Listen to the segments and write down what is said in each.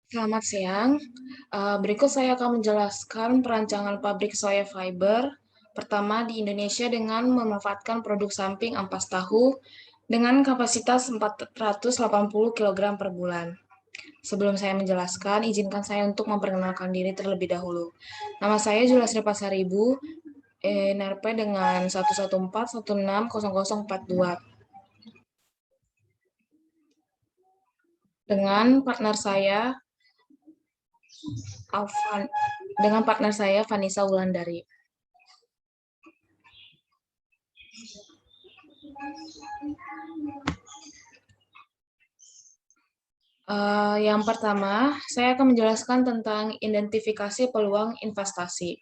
Selamat siang. Berikut saya akan menjelaskan perancangan pabrik soya fiber pertama di Indonesia dengan memanfaatkan produk samping ampas tahu dengan kapasitas 480 kg per bulan. Sebelum saya menjelaskan, izinkan saya untuk memperkenalkan diri terlebih dahulu. Nama saya Julasri Pasaribu, NRP dengan 114160042. Dengan partner saya, Alvan, dengan partner saya Vanessa Wulandari. Yang pertama, saya akan menjelaskan tentang identifikasi peluang investasi.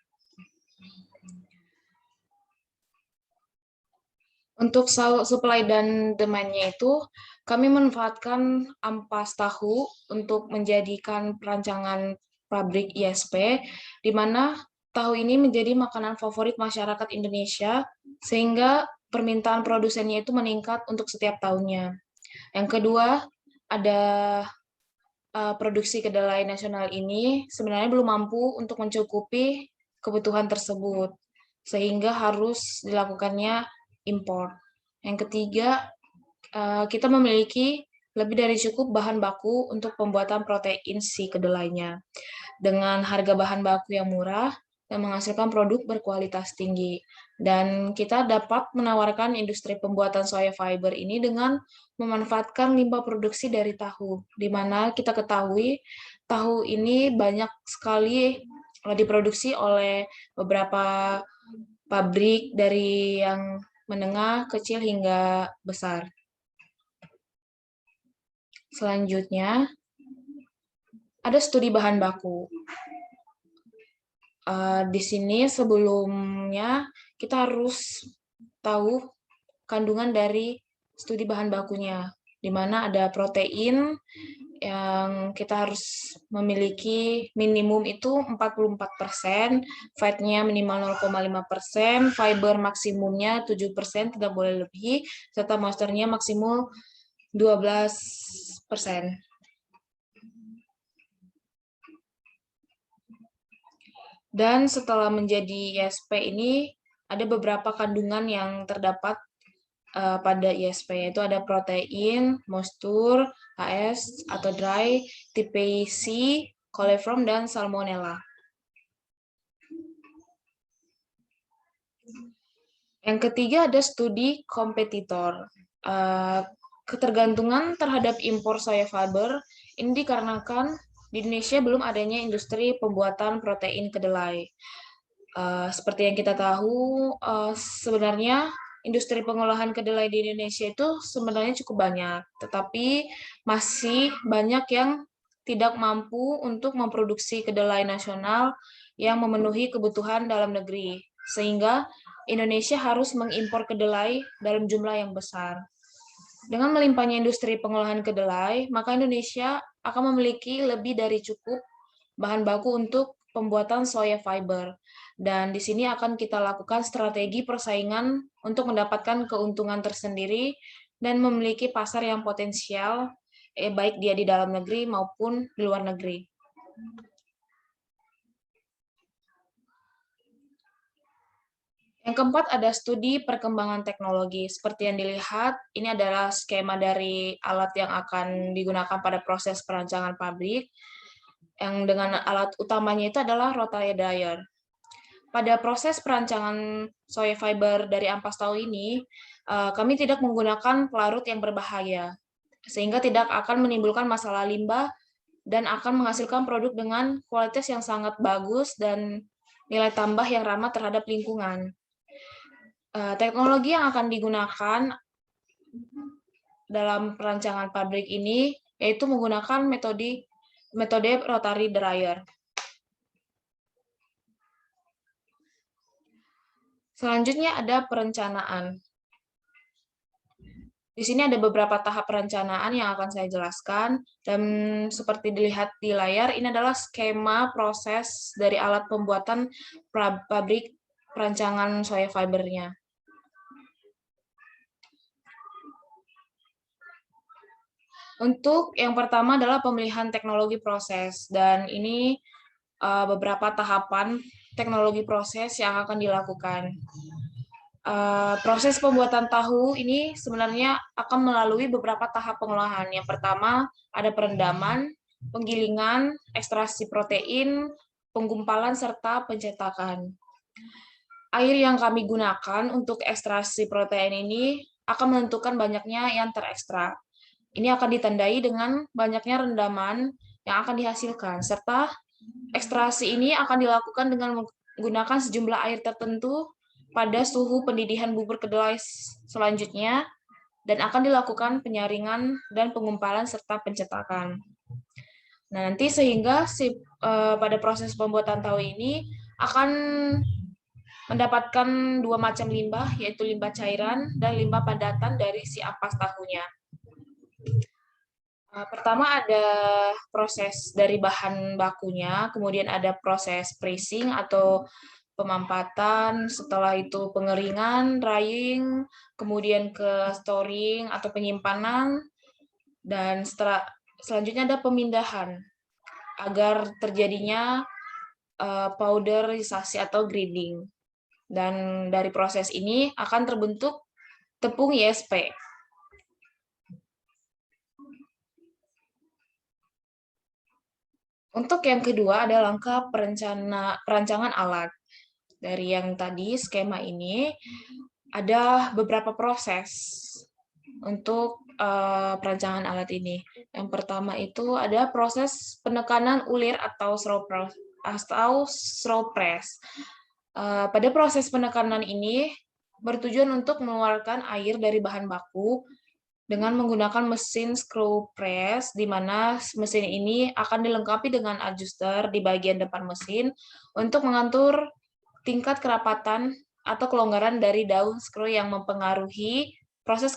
Untuk supply dan demand-nya itu, kami memanfaatkan ampas tahu untuk menjadikan perancangan pabrik ISP, di mana tahu ini menjadi makanan favorit masyarakat Indonesia, sehingga permintaan produsennya itu meningkat untuk setiap tahunnya. Yang kedua, ada produksi kedelai nasional ini sebenarnya belum mampu untuk mencukupi kebutuhan tersebut, sehingga harus dilakukannya impor. Yang ketiga, kita memiliki lebih dari cukup bahan baku untuk pembuatan protein si kedelainya dengan harga bahan baku yang murah dan menghasilkan produk berkualitas tinggi. Dan kita dapat menawarkan industri pembuatan soya fiber ini dengan memanfaatkan limbah produksi dari tahu, di mana kita ketahui tahu ini banyak sekali diproduksi oleh beberapa pabrik dari yang menengah, kecil, hingga besar. Selanjutnya, ada studi bahan baku. Di sini sebelumnya kita harus tahu kandungan dari studi bahan bakunya, di mana ada protein yang kita harus memiliki minimum itu 44%, fatnya minimal 0,5%, fiber maksimumnya 7%, tidak boleh lebih, serta moisturnya maksimum 12%. Dan setelah menjadi ISP ini, ada beberapa kandungan yang terdapat pada ISP, yaitu ada protein, moisture, HS atau dry, TPC, coliform, dan salmonella. Yang ketiga ada studi kompetitor. Ketergantungan terhadap impor soya fiber ini dikarenakan di Indonesia belum adanya industri pembuatan protein kedelai. Seperti yang kita tahu, sebenarnya industri pengolahan kedelai di Indonesia itu sebenarnya cukup banyak, tetapi masih banyak yang tidak mampu untuk memproduksi kedelai nasional yang memenuhi kebutuhan dalam negeri, sehingga Indonesia harus mengimpor kedelai dalam jumlah yang besar. Dengan melimpahnya industri pengolahan kedelai, maka Indonesia akan memiliki lebih dari cukup bahan baku untuk pembuatan soya fiber. Dan di sini akan kita lakukan strategi persaingan untuk mendapatkan keuntungan tersendiri dan memiliki pasar yang potensial, baik dia di dalam negeri maupun di luar negeri. Yang keempat ada studi perkembangan teknologi. Seperti yang dilihat, ini adalah skema dari alat yang akan digunakan pada proses perancangan pabrik, yang dengan alat utamanya itu adalah rotary dryer. Pada proses perancangan soya fiber dari ampas tahu ini, kami tidak menggunakan pelarut yang berbahaya, sehingga tidak akan menimbulkan masalah limbah dan akan menghasilkan produk dengan kualitas yang sangat bagus dan nilai tambah yang ramah terhadap lingkungan. Teknologi yang akan digunakan dalam perancangan pabrik ini yaitu menggunakan metode rotary dryer. Selanjutnya ada perencanaan. Di sini ada beberapa tahap perencanaan yang akan saya jelaskan, dan seperti dilihat di layar, ini adalah skema proses dari alat pembuatan pabrik perancangan soya fibernya. Untuk yang pertama adalah pemilihan teknologi proses, dan ini beberapa tahapan teknologi proses yang akan dilakukan. Proses pembuatan tahu ini sebenarnya akan melalui beberapa tahap pengolahan. Yang pertama ada perendaman, penggilingan, ekstraksi protein, penggumpalan, serta pencetakan. Air yang kami gunakan untuk ekstraksi protein ini akan menentukan banyaknya yang terekstra. Ini akan ditandai dengan banyaknya rendaman yang akan dihasilkan, serta ekstraksi ini akan dilakukan dengan menggunakan sejumlah air tertentu pada suhu pendidikan bubur kedelai selanjutnya, dan akan dilakukan penyaringan dan pengumpalan serta pencetakan. Nah, nanti sehingga pada proses pembuatan tahu ini akan mendapatkan dua macam limbah, yaitu limbah cairan dan limbah padatan dari si ampas tahunya. Pertama ada proses dari bahan bakunya, kemudian ada proses pressing atau pemampatan, setelah itu pengeringan, drying, kemudian ke storing atau penyimpanan, dan selanjutnya ada pemindahan agar terjadinya powderisasi atau grinding. Dan dari proses ini akan terbentuk tepung ISP. Untuk yang kedua ada langkah perancangan alat. Dari yang tadi skema ini ada beberapa proses untuk perancangan alat ini. Yang pertama itu ada proses penekanan ulir atau straw press. Pada proses penekanan ini bertujuan untuk mengeluarkan air dari bahan baku dengan menggunakan mesin screw press, di mana mesin ini akan dilengkapi dengan adjuster di bagian depan mesin untuk mengatur tingkat kerapatan atau kelonggaran dari daun screw yang mempengaruhi proses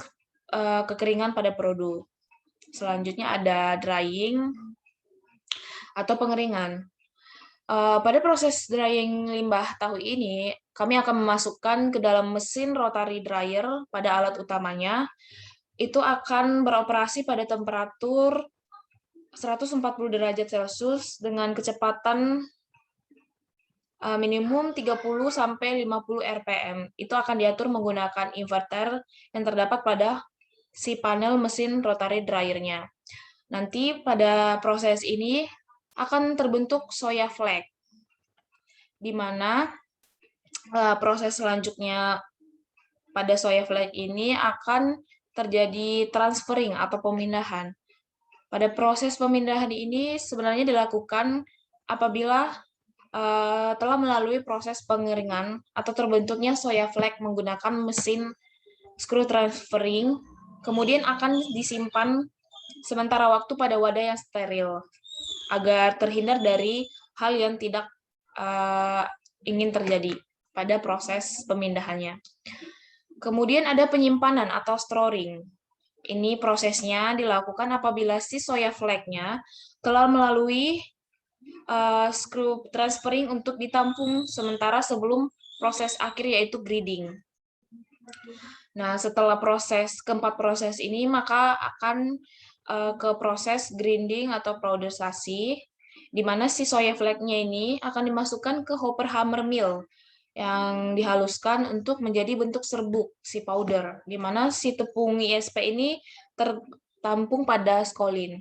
kekeringan pada produk. Selanjutnya ada drying atau pengeringan. Pada proses drying limbah tahu ini, kami akan memasukkan ke dalam mesin rotary dryer pada alat utamanya. Itu akan beroperasi pada temperatur 140 derajat Celcius dengan kecepatan minimum 30 sampai 50 rpm. Itu akan diatur menggunakan inverter yang terdapat pada si panel mesin rotary dryer-nya. Nanti pada proses ini akan terbentuk soya flake, di mana proses selanjutnya pada soya flake ini akan terjadi transferring atau pemindahan. Pada proses pemindahan ini sebenarnya dilakukan apabila telah melalui proses pengeringan atau terbentuknya soya flake menggunakan mesin screw transferring, kemudian akan disimpan sementara waktu pada wadah yang steril agar terhindar dari hal yang tidak ingin terjadi pada proses pemindahannya. Kemudian ada penyimpanan atau storing. Ini prosesnya dilakukan apabila si soya flake-nya telah melalui screw transferring untuk ditampung sementara sebelum proses akhir yaitu grinding. Nah, setelah keempat proses ini maka akan ke proses grinding atau powderisasi, di mana si soya flake-nya ini akan dimasukkan ke hopper hammer mill yang dihaluskan untuk menjadi bentuk serbuk si powder, di mana si tepung ISP ini tertampung pada skolin.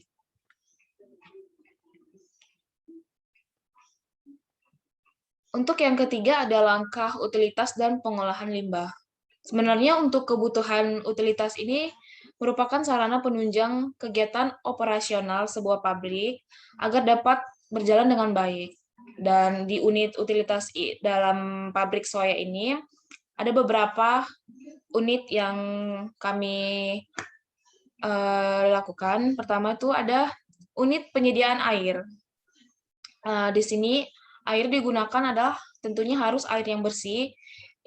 Untuk yang ketiga ada langkah utilitas dan pengolahan limbah. Sebenarnya untuk kebutuhan utilitas ini merupakan sarana penunjang kegiatan operasional sebuah pabrik agar dapat berjalan dengan baik. Dan di unit utilitas dalam pabrik soya ini ada beberapa unit yang kami lakukan. Pertama itu ada unit penyediaan air. Di sini air digunakan adalah tentunya harus air yang bersih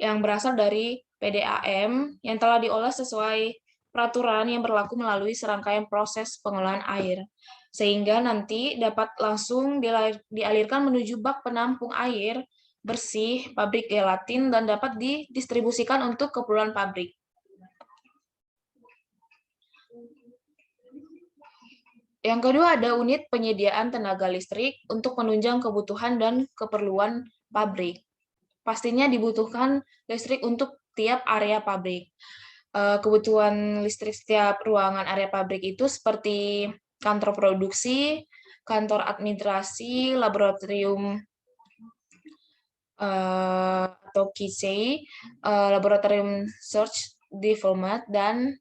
yang berasal dari PDAM yang telah diolah sesuai peraturan yang berlaku melalui serangkaian proses pengolahan air, sehingga nanti dapat langsung dialirkan menuju bak penampung air bersih pabrik gelatin dan dapat didistribusikan untuk keperluan pabrik. Yang kedua ada unit penyediaan tenaga listrik untuk menunjang kebutuhan dan keperluan pabrik. Pastinya dibutuhkan listrik untuk tiap area pabrik. Kebutuhan listrik setiap ruangan area pabrik itu seperti kantor produksi, kantor administrasi, laboratorium atau KISEI, laboratorium search development, dan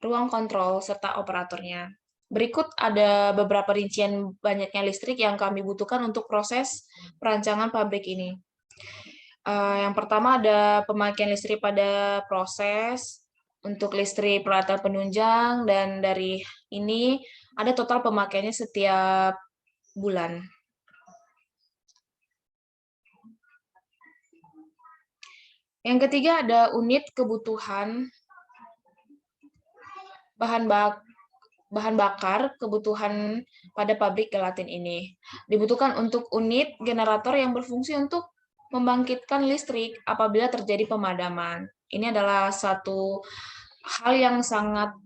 ruang kontrol serta operatornya. Berikut ada beberapa rincian banyaknya listrik yang kami butuhkan untuk proses perancangan pabrik ini. Yang pertama ada pemakaian listrik pada proses, untuk listrik peralatan penunjang, dan dari ini ada total pemakaiannya setiap bulan. Yang ketiga ada unit kebutuhan bahan bakar kebutuhan pada pabrik gelatin ini. Dibutuhkan untuk unit generator yang berfungsi untuk membangkitkan listrik apabila terjadi pemadaman. Ini adalah satu hal yang sangat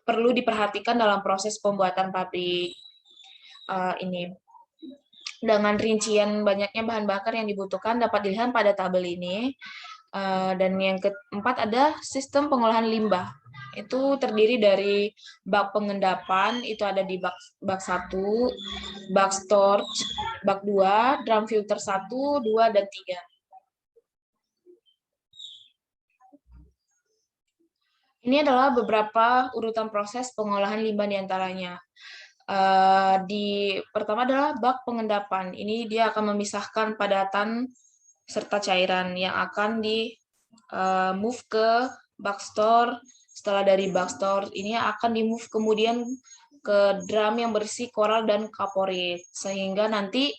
perlu diperhatikan dalam proses pembuatan pabrik ini. Dengan rincian banyaknya bahan bakar yang dibutuhkan dapat dilihat pada tabel ini. Dan yang keempat ada sistem pengolahan limbah. Itu terdiri dari bak pengendapan, itu ada di bak 1, bak storage, bak 2, drum filter 1, 2, dan 3. Ini adalah beberapa urutan proses pengolahan limbah diantaranya. Pertama adalah bak pengendapan. Ini dia akan memisahkan padatan serta cairan yang akan di move ke bak store. Setelah dari bak store ini akan di move kemudian ke drum yang berisi koral dan kaporit, sehingga nanti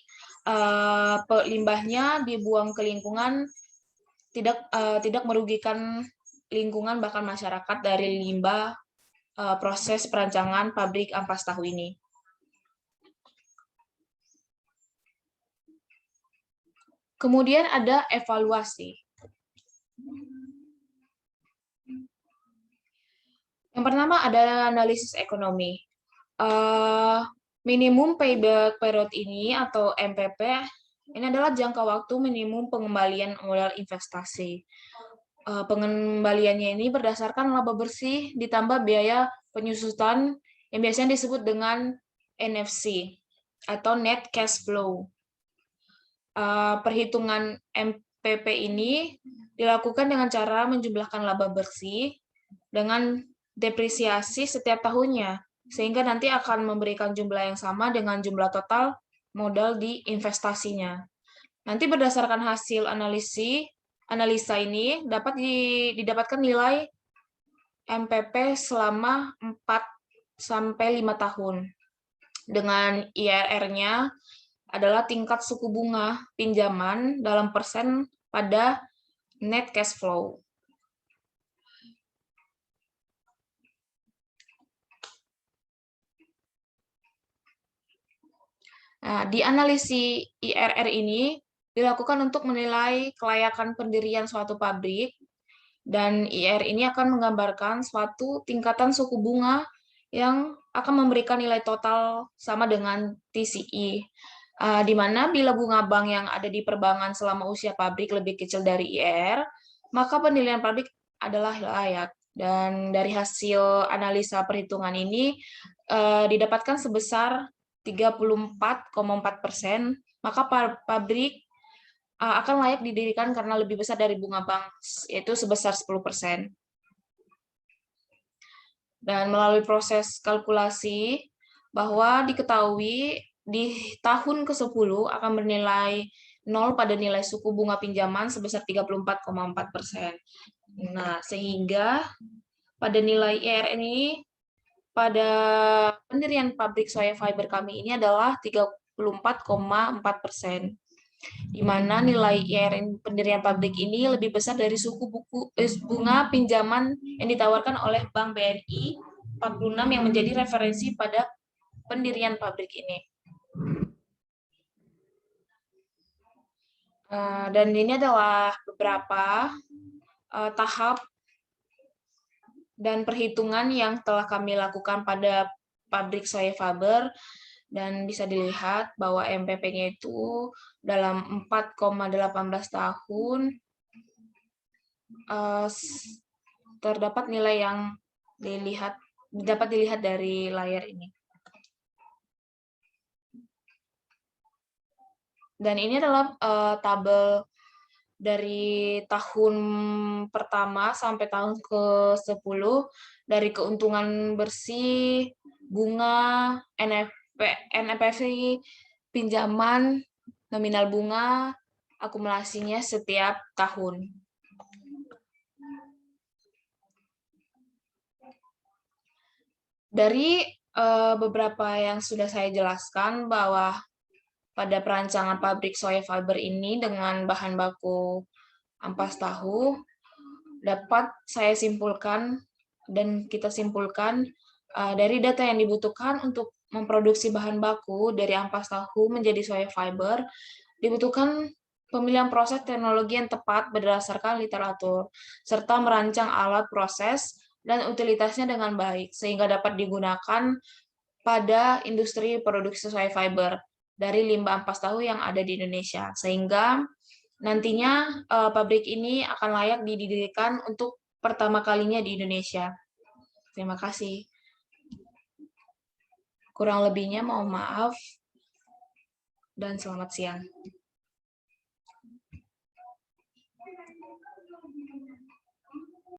limbahnya dibuang ke lingkungan, tidak merugikan lingkungan bahkan masyarakat dari limbah proses perancangan pabrik ampas tahu ini. Kemudian ada evaluasi. Yang pertama ada analisis ekonomi. Minimum payback period ini atau MPP ini adalah jangka waktu minimum pengembalian modal investasi. Pengembaliannya ini berdasarkan laba bersih ditambah biaya penyusutan yang biasanya disebut dengan NFC atau net cash flow. Perhitungan MPP ini dilakukan dengan cara menjumlahkan laba bersih dengan depresiasi setiap tahunnya, sehingga nanti akan memberikan jumlah yang sama dengan jumlah total modal di investasinya. Nanti berdasarkan hasil analisa ini dapat didapatkan nilai MPP selama 4-5 tahun. Dengan IRR-nya adalah tingkat suku bunga pinjaman dalam persen pada net cash flow. Nah, di analisis IRR ini dilakukan untuk menilai kelayakan pendirian suatu pabrik, dan IRR ini akan menggambarkan suatu tingkatan suku bunga yang akan memberikan nilai total sama dengan TCI, di mana bila bunga bank yang ada di perbankan selama usia pabrik lebih kecil dari IRR, maka pendirian pabrik adalah layak. Dan dari hasil analisa perhitungan ini didapatkan sebesar 34,4%, maka pabrik akan layak didirikan karena lebih besar dari bunga bank, yaitu sebesar 10%. Dan melalui proses kalkulasi, bahwa diketahui di tahun ke-10 akan bernilai 0 pada nilai suku bunga pinjaman sebesar 34,4%. Nah, sehingga pada nilai IRR ini pada pendirian pabrik soya fiber kami ini adalah 34,4%, di mana nilai IRR pendirian pabrik ini lebih besar dari suku bunga pinjaman yang ditawarkan oleh Bank BRI 46 yang menjadi referensi pada pendirian pabrik ini. Dan ini adalah beberapa tahap dan perhitungan yang telah kami lakukan pada pabrik soya fiber, dan bisa dilihat bahwa MPP-nya itu dalam 4,18 tahun terdapat nilai yang dapat dilihat dari layar ini. Dan ini adalah tabel dari tahun pertama sampai tahun ke-10 dari keuntungan bersih, bunga, NPV, pinjaman, nominal bunga, akumulasinya setiap tahun. Dari beberapa yang sudah saya jelaskan bahwa pada perancangan pabrik soya fiber ini dengan bahan baku ampas tahu, dapat saya simpulkan dan kita simpulkan dari data yang dibutuhkan untuk memproduksi bahan baku dari ampas tahu menjadi soya fiber, dibutuhkan pemilihan proses teknologi yang tepat berdasarkan literatur, serta merancang alat proses dan utilitasnya dengan baik, sehingga dapat digunakan pada industri produksi soya fiber dari limbah ampas tahu yang ada di Indonesia, sehingga nantinya pabrik ini akan layak didirikan untuk pertama kalinya di Indonesia. Terima kasih. Kurang lebihnya mohon maaf dan selamat siang.